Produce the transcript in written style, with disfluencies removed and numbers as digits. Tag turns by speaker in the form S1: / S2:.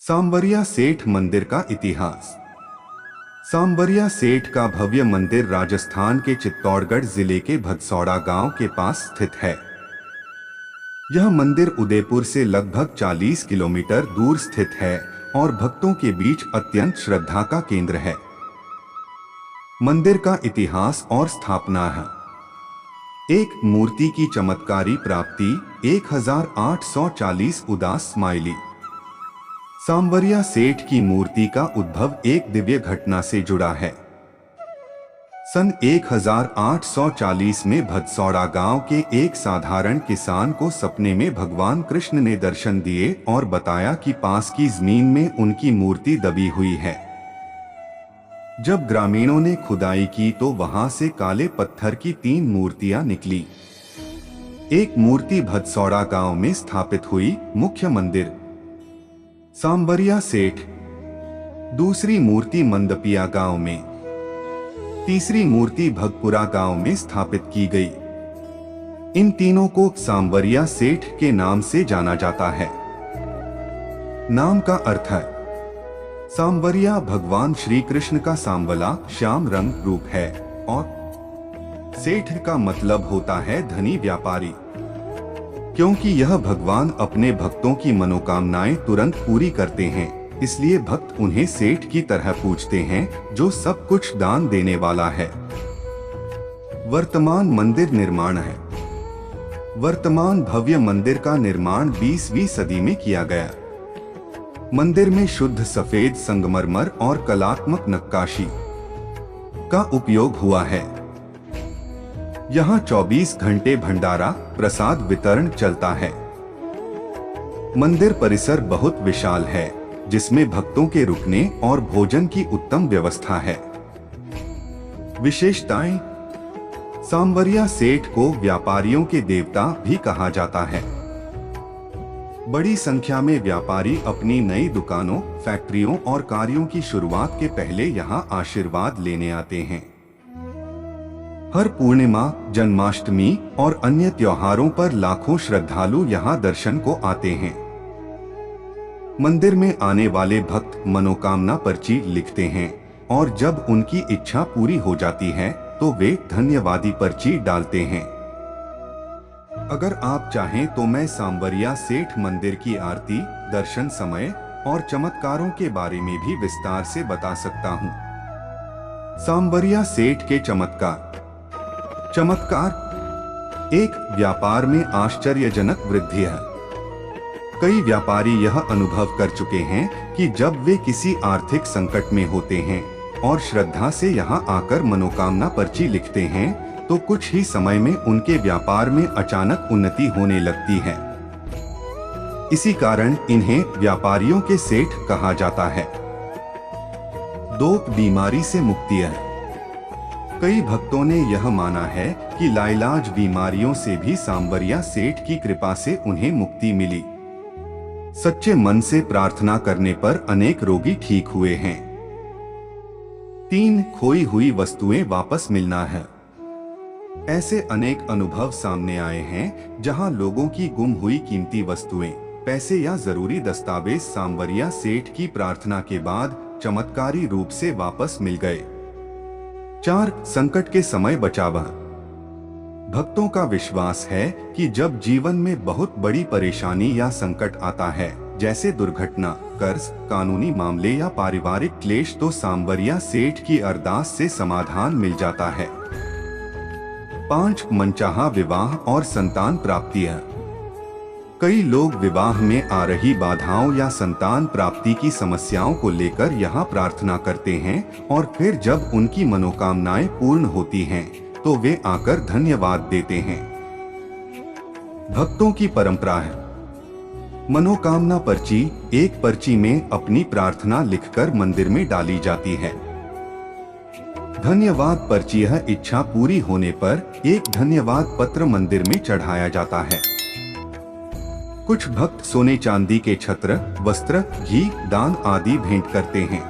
S1: सांवरिया सेठ मंदिर का इतिहास। सांवरिया सेठ का भव्य मंदिर राजस्थान के चित्तौड़गढ़ जिले के भदसौड़ा गांव के पास स्थित है। यह मंदिर उदयपुर से लगभग 40 किलोमीटर दूर स्थित है और भक्तों के बीच अत्यंत श्रद्धा का केंद्र है। मंदिर का इतिहास और स्थापना है। एक मूर्ति की चमत्कारी प्राप्ति 1840 उदास स्माइली। सांवरिया सेठ की मूर्ति का उद्भव एक दिव्य घटना से जुड़ा है। सन 1840 में भदसौड़ा गांव के एक साधारण किसान को सपने में भगवान कृष्ण ने दर्शन दिए और बताया कि पास की जमीन में उनकी मूर्ति दबी हुई है। जब ग्रामीणों ने खुदाई की तो वहां से काले पत्थर की 3 मूर्तियां निकली। एक मूर्ति भदसौड़ा गांव में स्थापित हुई, मुख्य मंदिर सांवरिया सेठ। दूसरी मूर्ति मंदपिया गांव में, तीसरी मूर्ति भगपुरा गांव में स्थापित की गई। इन तीनों को सांवरिया सेठ के नाम से जाना जाता है। नाम का अर्थ है सांवरिया भगवान श्री कृष्ण का सांवला श्याम रंग रूप है और सेठ का मतलब होता है धनी व्यापारी, क्योंकि यह भगवान अपने भक्तों की मनोकामनाएं तुरंत पूरी करते हैं, इसलिए भक्त उन्हें सेठ की तरह पूजते हैं जो सब कुछ दान देने वाला है। वर्तमान मंदिर निर्माण है। वर्तमान भव्य मंदिर का निर्माण 20वीं सदी में किया गया। मंदिर में शुद्ध सफेद संगमरमर और कलात्मक नक्काशी का उपयोग हुआ है। यहाँ 24 घंटे भंडारा प्रसाद वितरण चलता है। मंदिर परिसर बहुत विशाल है, जिसमें भक्तों के रुकने और भोजन की उत्तम व्यवस्था है। विशेषताएं। सांवरिया सेठ को व्यापारियों के देवता भी कहा जाता है। बड़ी संख्या में व्यापारी अपनी नई दुकानों, फैक्ट्रियों और कार्यों की शुरुआत के पहले यहाँ आशीर्वाद लेने आते हैं। हर पूर्णिमा, जन्माष्टमी और अन्य त्योहारों पर लाखों श्रद्धालु यहाँ दर्शन को आते हैं। मंदिर में आने वाले भक्त मनोकामना पर्ची लिखते हैं और जब उनकी इच्छा पूरी हो जाती है तो वे धन्यवादी पर्ची डालते हैं। अगर आप चाहें तो मैं सांवरिया सेठ मंदिर की आरती, दर्शन समय और चमत्कारों के बारे में भी विस्तार से बता सकता हूँ। सांवरिया सेठ के चमत्कार। एक व्यापार में आश्चर्यजनक वृद्धि है। कई व्यापारी यह अनुभव कर चुके हैं कि जब वे किसी आर्थिक संकट में होते हैं और श्रद्धा से यहाँ आकर मनोकामना पर्ची लिखते हैं तो कुछ ही समय में उनके व्यापार में अचानक उन्नति होने लगती है। इसी कारण इन्हें व्यापारियों के सेठ कहा जाता है। 2 बीमारी से मुक्ति है। कई भक्तों ने यह माना है कि लाइलाज बीमारियों से भी सांवरिया सेठ की कृपा से उन्हें मुक्ति मिली। सच्चे मन से प्रार्थना करने पर अनेक रोगी ठीक हुए हैं। 3 खोई हुई वस्तुएं वापस मिलना है। ऐसे अनेक अनुभव सामने आए हैं जहां लोगों की गुम हुई कीमती वस्तुएं, पैसे या जरूरी दस्तावेज सांवरिया सेठ की प्रार्थना के बाद चमत्कारी रूप से वापस मिल गए। 4 संकट के समय बचाव। भक्तों का विश्वास है कि जब जीवन में बहुत बड़ी परेशानी या संकट आता है, जैसे दुर्घटना, कर्ज, कानूनी मामले या पारिवारिक क्लेश, तो सांवरिया सेठ की अरदास से समाधान मिल जाता है। 5 मनचाहा विवाह और संतान प्राप्ति है। कई लोग विवाह में आ रही बाधाओं या संतान प्राप्ति की समस्याओं को लेकर यहाँ प्रार्थना करते हैं और फिर जब उनकी मनोकामनाएं पूर्ण होती हैं तो वे आकर धन्यवाद देते हैं। भक्तों की परंपरा है। मनोकामना पर्ची। एक पर्ची में अपनी प्रार्थना लिखकर मंदिर में डाली जाती है। धन्यवाद पर्ची। यह इच्छा पूरी होने पर एक धन्यवाद पत्र मंदिर में चढ़ाया जाता है। कुछ भक्त सोने चांदी के छत्र, वस्त्र, घी, दान आदि भेंट करते हैं।